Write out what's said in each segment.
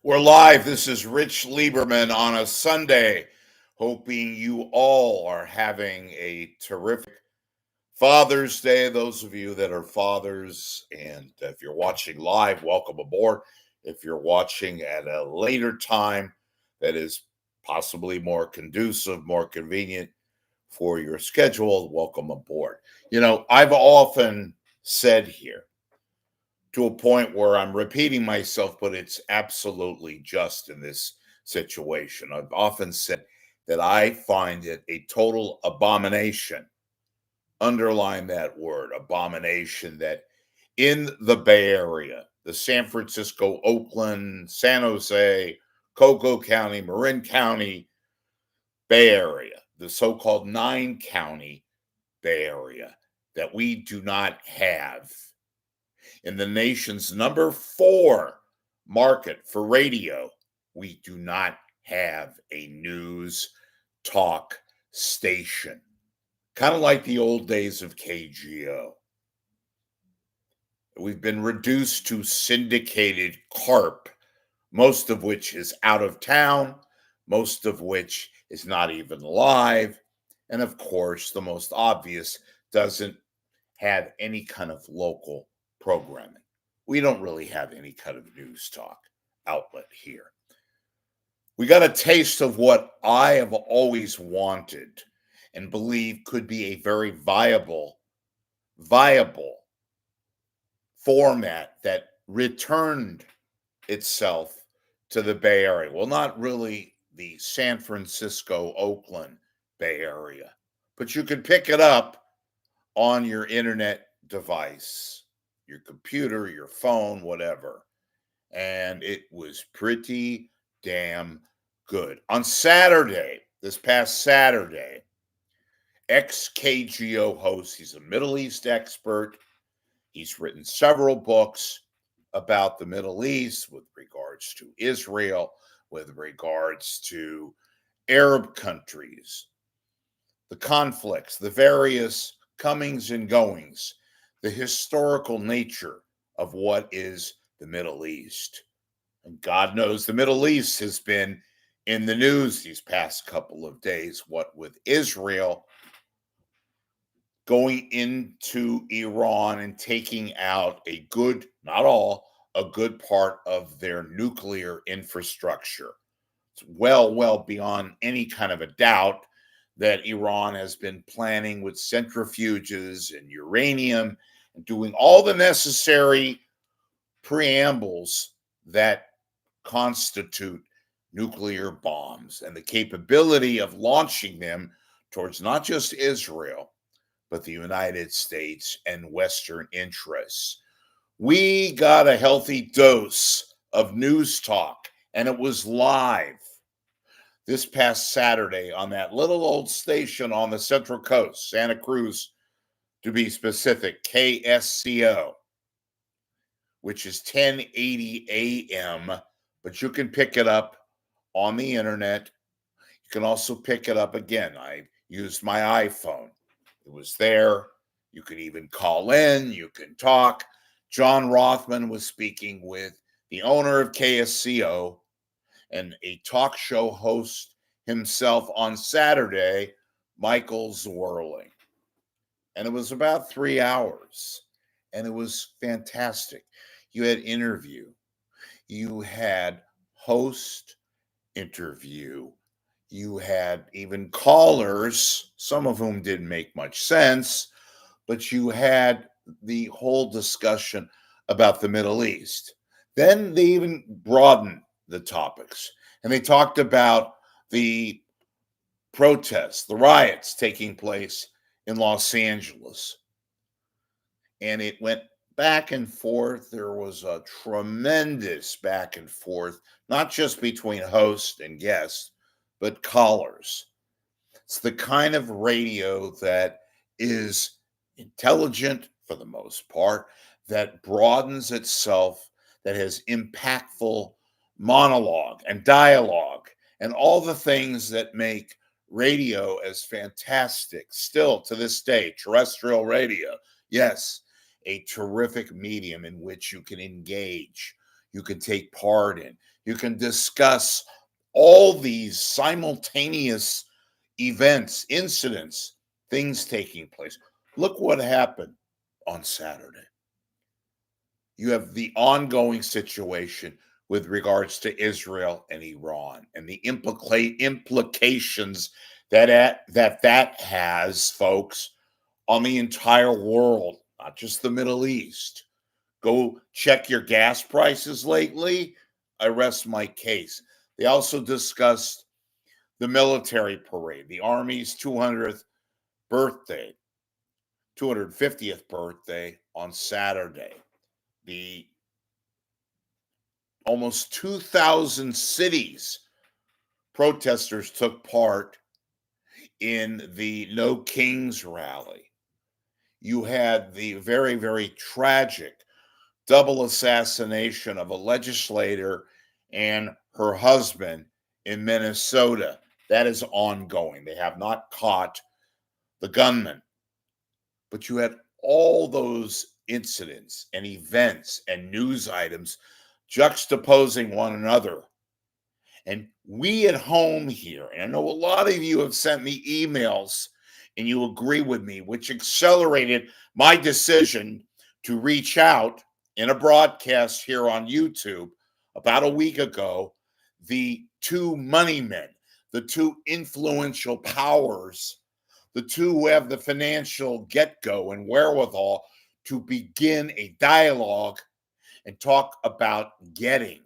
We're live. This is Rich Lieberman on a Sunday. Hoping you all are having a terrific Father's Day. Those of you that are fathers, and if you're watching live, welcome aboard. If you're watching at a later time that is possibly more conducive, more convenient for your schedule, welcome aboard. I've often said here, to a point where I'm repeating myself, but it's absolutely just in this situation. I've often said that I find it a total abomination. Underline that word, abomination, that in the Bay Area, the San Francisco, Oakland, San Jose, Cocoa County, Marin County, Bay Area, the so-called 9-county Bay Area, that we do not have in the nation's number 4 market for radio, we do not have a news talk station. Kind of like the old days of KGO. We've been reduced to syndicated carp, most of which is out of town, most of which is not even live, and of course, the most obvious, doesn't have any kind of local programming. We don't really have any kind of news talk outlet here. We got a taste of what I have always wanted and believe could be a very viable format that returned itself to the Bay Area. Well, not really the San Francisco, Oakland Bay Area, but you can pick it up on your internet device, your computer, your phone, whatever. And it was pretty damn good. On Saturday, this past Saturday, Ex-KGO host, he's a Middle East expert. He's written several books about the Middle East with regards to Israel, with regards to Arab countries, the conflicts, the various comings and goings, the historical nature of what is the Middle East. And God knows the Middle East has been in the news these past couple of days, what with Israel going into Iran and taking out a good, not all, a good part of their nuclear infrastructure. It's well beyond any kind of a doubt that Iran has been planning with centrifuges and uranium and doing all the necessary preambles that constitute nuclear bombs and the capability of launching them towards not just Israel, but the United States and Western interests. We got a healthy dose of news talk, and it was live this past Saturday on that little old station on the Central Coast, Santa Cruz, to be specific, KSCO, which is 1080 AM, but you can pick it up on the internet. You can also pick it up again. I used my iPhone. It was there. You can even call in. You can talk. John Rothmann was speaking with the owner of KSCO and a talk show host himself on Saturday, Michael Zwerling. And it was about 3 hours. And it was fantastic. You had interview. You had host interview. You had even callers, some of whom didn't make much sense, but you had the whole discussion about the Middle East. Then they even broadened the topics, and they talked about the protests, the riots taking place in Los Angeles. And it went back and forth. There was a tremendous back and forth, not just between host and guest, but callers. It's the kind of radio that is intelligent for the most part, that broadens itself, that has impactful monologue and dialogue, and all the things that make radio as fantastic still to this day. Terrestrial radio, yes, a terrific medium in which you can engage. you can take part in. You can discuss all these simultaneous events, incidents, things taking place. Look what happened on Saturday. You have the ongoing situation with regards to Israel and Iran and the implications that has, folks, on the entire world, not just the Middle East. Go check your gas prices lately. I rest my case. They also discussed the military parade, the Army's 200th birthday, 250th birthday on Saturday. The almost 2,000 cities protesters took part in the No Kings rally. You had the very, very tragic double assassination of a legislator and her husband in Minnesota. That is ongoing. They have not caught the gunman. But you had all those incidents and events and news items juxtaposing one another. And we at home here, and I know a lot of you have sent me emails and you agree with me, which accelerated my decision to reach out in a broadcast here on YouTube about a week ago. The two money men, the two influential powers, the two who have the financial get-go and wherewithal to begin a dialogue and talk about getting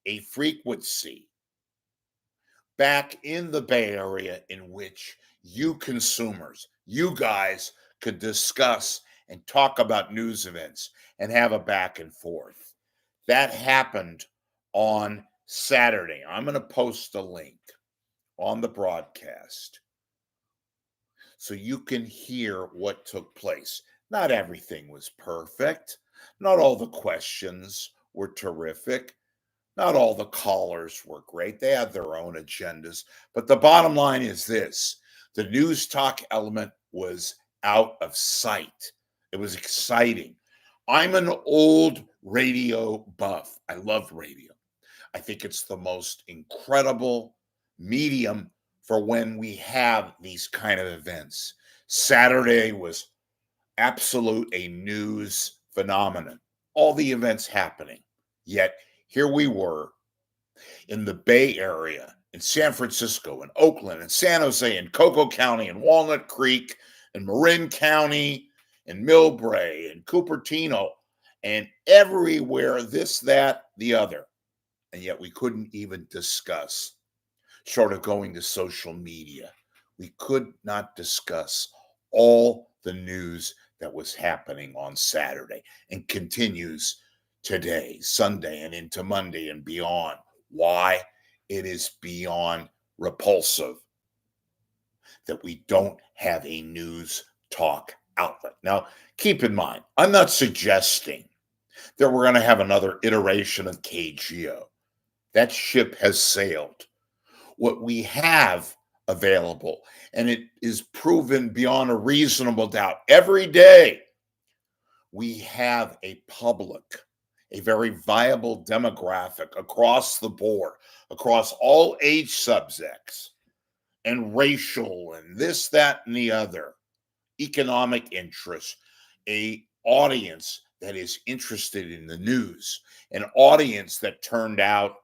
a frequency back in the Bay Area in which you consumers, you guys, could discuss and talk about news events and have a back and forth. That happened on Saturday. I'm going to post a link on the broadcast so you can hear what took place. Not everything was perfect. Not all the questions were terrific. Not all the callers were great. They had their own agendas. But the bottom line is this: the news talk element was out of sight. It was exciting. I'm an old radio buff. I love radio. I think it's the most incredible medium for when we have these kind of events. Saturday was absolute a news phenomenon. All the events happening. Yet here we were in the Bay Area, in San Francisco, and Oakland, and San Jose, and Cocoa County, and Walnut Creek, and Marin County, and Millbrae, and Cupertino, and everywhere, this, that, the other. And yet we couldn't even discuss, short of going to social media, we could not discuss all the news that was happening on Saturday and continues today, Sunday, and into Monday and beyond. Why? It is beyond repulsive that we don't have a news talk outlet. Now, keep in mind, I'm not suggesting that we're going to have another iteration of KGO. That ship has sailed. What we have available, and it is proven beyond a reasonable doubt every day, we have a public, a very viable demographic across the board, across all age subsects and racial and this, that, and the other, economic interests, a audience that is interested in the news, an audience that turned out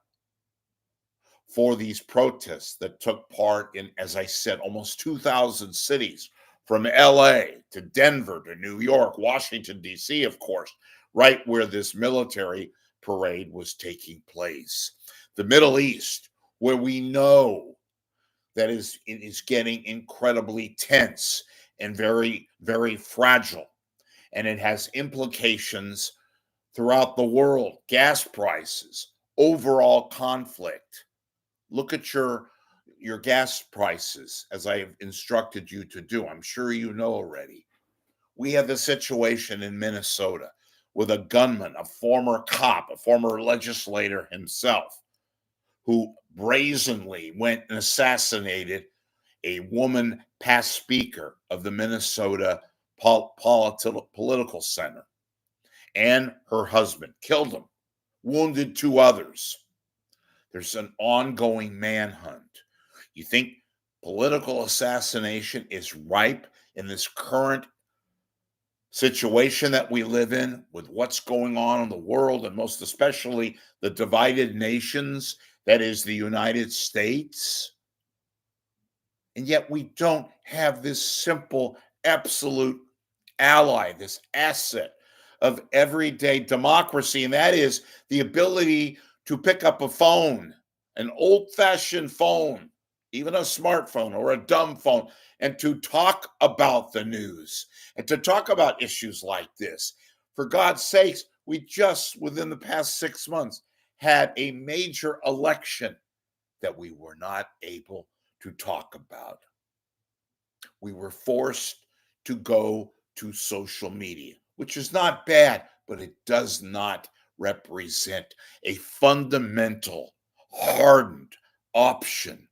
for these protests that took part in, as I said, almost 2,000 cities, from LA to Denver to New York, Washington, D.C., of course, right where this military parade was taking place. The Middle East, where we know that it is getting incredibly tense and very, very fragile. And it has implications throughout the world, gas prices, overall conflict. Look at your gas prices, as I have instructed you to do. I'm sure you know already. We have the situation in Minnesota with a gunman, a former cop, a former legislator himself, who brazenly went and assassinated a woman past speaker of the Minnesota political center and her husband, killed them wounded two others. There's an ongoing manhunt. You think political assassination is ripe in this current situation that we live in with what's going on in the world, and most especially the divided nations that is the United States? And yet we don't have this simple, absolute ally, this asset of everyday democracy. And that is the ability to pick up a phone, an old fashioned phone, even a smartphone or a dumb phone, and to talk about the news and to talk about issues like this. For God's sakes, we just within the past 6 months had a major election that we were not able to talk about. We were forced to go to social media, which is not bad, but it does not represent a fundamental, hardened option,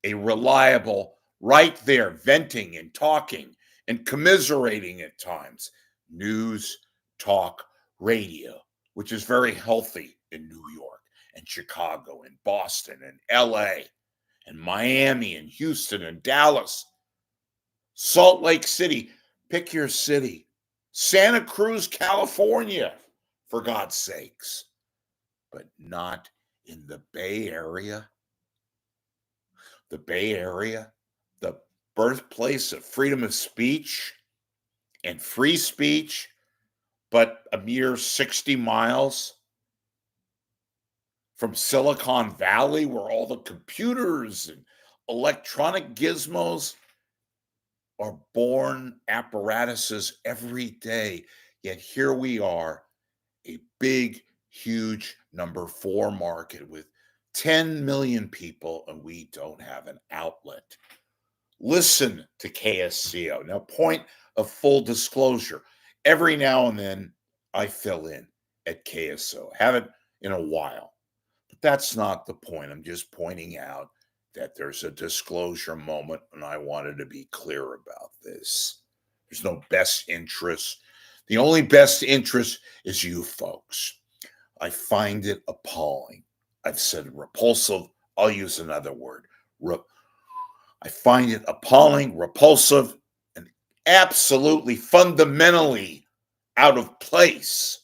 a reliable, right there, venting and talking and commiserating at times, news, talk, radio, which is very healthy in New York and Chicago and Boston and LA and Miami and Houston and Dallas, Salt Lake City, pick your city, Santa Cruz, California, for God's sakes, but not in the Bay Area. The Bay Area, the birthplace of freedom of speech and free speech, but a mere 60 miles from Silicon Valley, where all the computers and electronic gizmos are born apparatuses every day. Yet here we are, a big, huge number 4 market with 10 million people, and we don't have an outlet. Listen to KSCO. Now, point of full disclosure, every now and then I fill in at KSCO. Haven't in a while. But that's not the point. I'm just pointing out that there's a disclosure moment, and I wanted to be clear about this. There's no best interest. The only best interest is you folks. I find it appalling. I've said repulsive. I'll use another word. I find it appalling, repulsive, and absolutely fundamentally out of place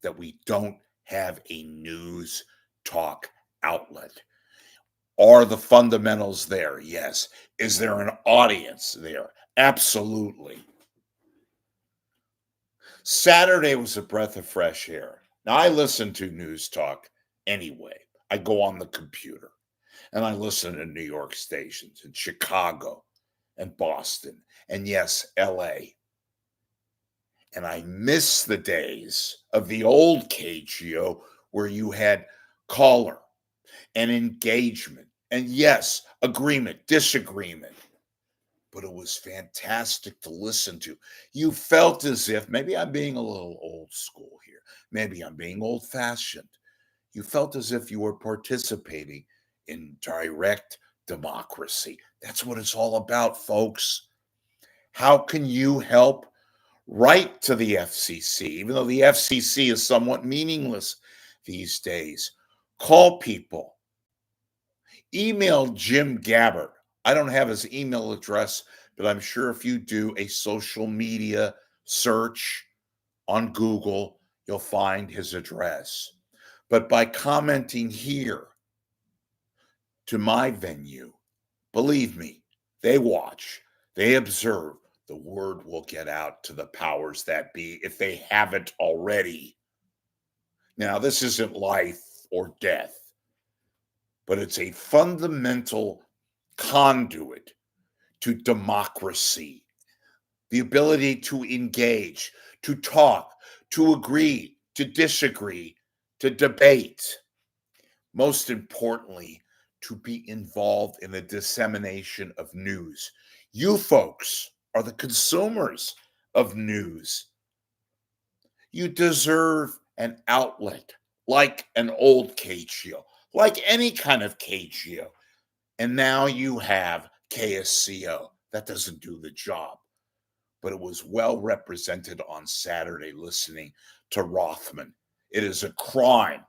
that we don't have a news talk outlet. Are the fundamentals there? Yes. Is there an audience there? Absolutely. Saturday was a breath of fresh air. Now, I listen to news talk anyway. I go on the computer and I listen to New York stations and Chicago and Boston and, yes, LA. And I miss the days of the old KGO where you had caller and engagement and, yes, agreement, disagreement. But it was fantastic to listen to. You felt as if, maybe I'm being a little old school here, maybe I'm being old fashioned. You felt as if you were participating in direct democracy. That's what it's all about, folks. How can you help? Write to the FCC, even though the FCC is somewhat meaningless these days. Call people. Email Jim Gabbard. I don't have his email address, but I'm sure if you do a social media search on Google, you'll find his address. But by commenting here to my venue, believe me, they watch, they observe. The word will get out to the powers that be if they haven't already. Now, this isn't life or death, but it's a fundamental conduit to democracy, the ability to engage, to talk, to agree, to disagree, to debate. Most importantly, to be involved in the dissemination of news. You folks are the consumers of news. You deserve an outlet like an old KGO, like any kind of KGO. And now you have KSCO. That doesn't do the job. But it was well represented on Saturday listening to Rothmann. It is a crime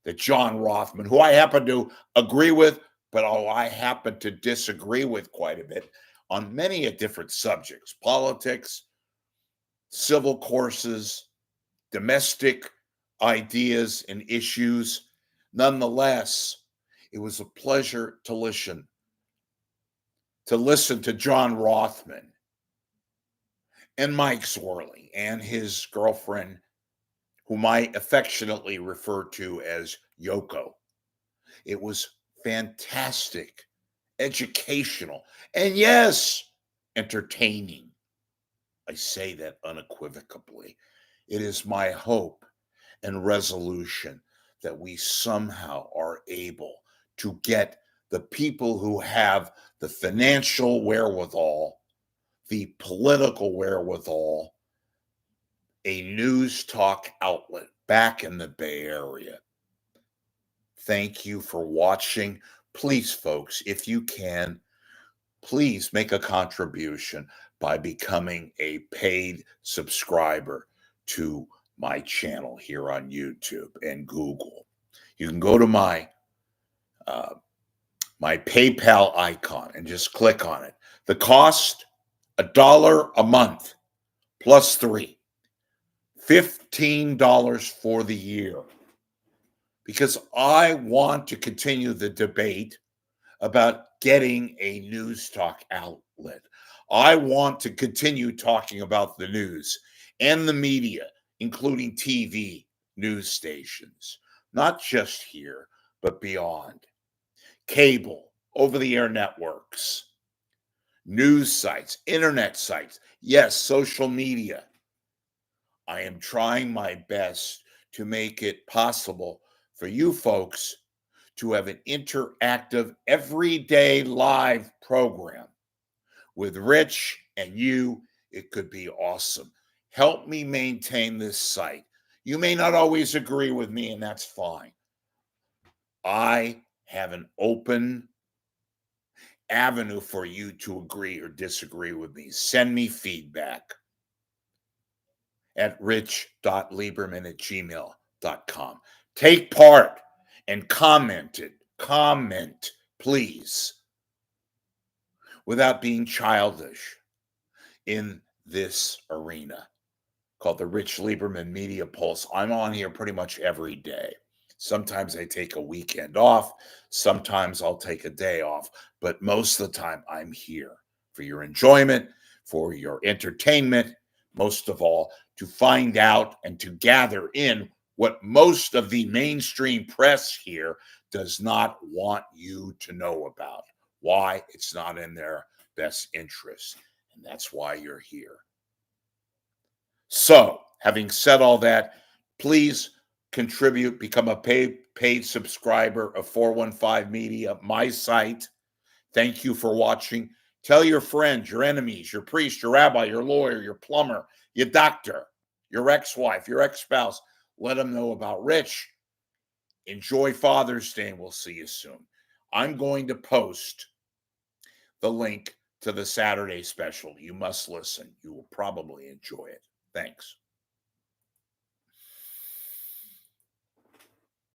that John Rothman, who I happen to agree with, but I happen to disagree with quite a bit on many different subjects, politics, civil courses, domestic ideas and issues. Nonetheless, it was a pleasure to listen to John Rothman and Mike Zorley and his girlfriend, whom I affectionately refer to as Yoko. It was fantastic, educational, and yes, entertaining. I say that unequivocally. It is my hope and resolution that we somehow are able to get the people who have the financial wherewithal, the political wherewithal, a news talk outlet back in the Bay Area. Thank you for watching. Please, folks, if you can, please make a contribution by becoming a paid subscriber to my channel here on YouTube and Google. You can go to my PayPal icon and just click on it. The cost, $1 a month plus 3, $15 for the year. Because I want to continue the debate about getting a news talk outlet. I want to continue talking about the news and the media, including TV news stations, not just here, but beyond. Cable, over-the-air networks, news sites, internet sites, yes, social media. I am trying my best to make it possible for you folks to have an interactive, everyday live program with Rich and you. It could be awesome. Help me maintain this site. You may not always agree with me, and that's fine. I have an open avenue for you to agree or disagree with me. Send me feedback at rich.lieberman@gmail.com. Take part and comment, please, without being childish in this arena called the Rich Lieberman Media Pulse. I'm on here pretty much every day. Sometimes I take a weekend off. Sometimes I'll take a day off. But most of the time, I'm here for your enjoyment, for your entertainment, most of all, to find out and to gather in what most of the mainstream press here does not want you to know about. Why? It's not in their best interest. And that's why you're here. So, having said all that, please contribute, become a paid subscriber of 415 Media, my site. Thank you for watching. Tell your friends, your enemies, your priest, your rabbi, your lawyer, your plumber, your doctor, your ex-wife, your ex-spouse. Let them know about Rich. Enjoy Father's Day, and we'll see you soon. I'm going to post the link to the Saturday special. You must listen. You will probably enjoy it. Thanks.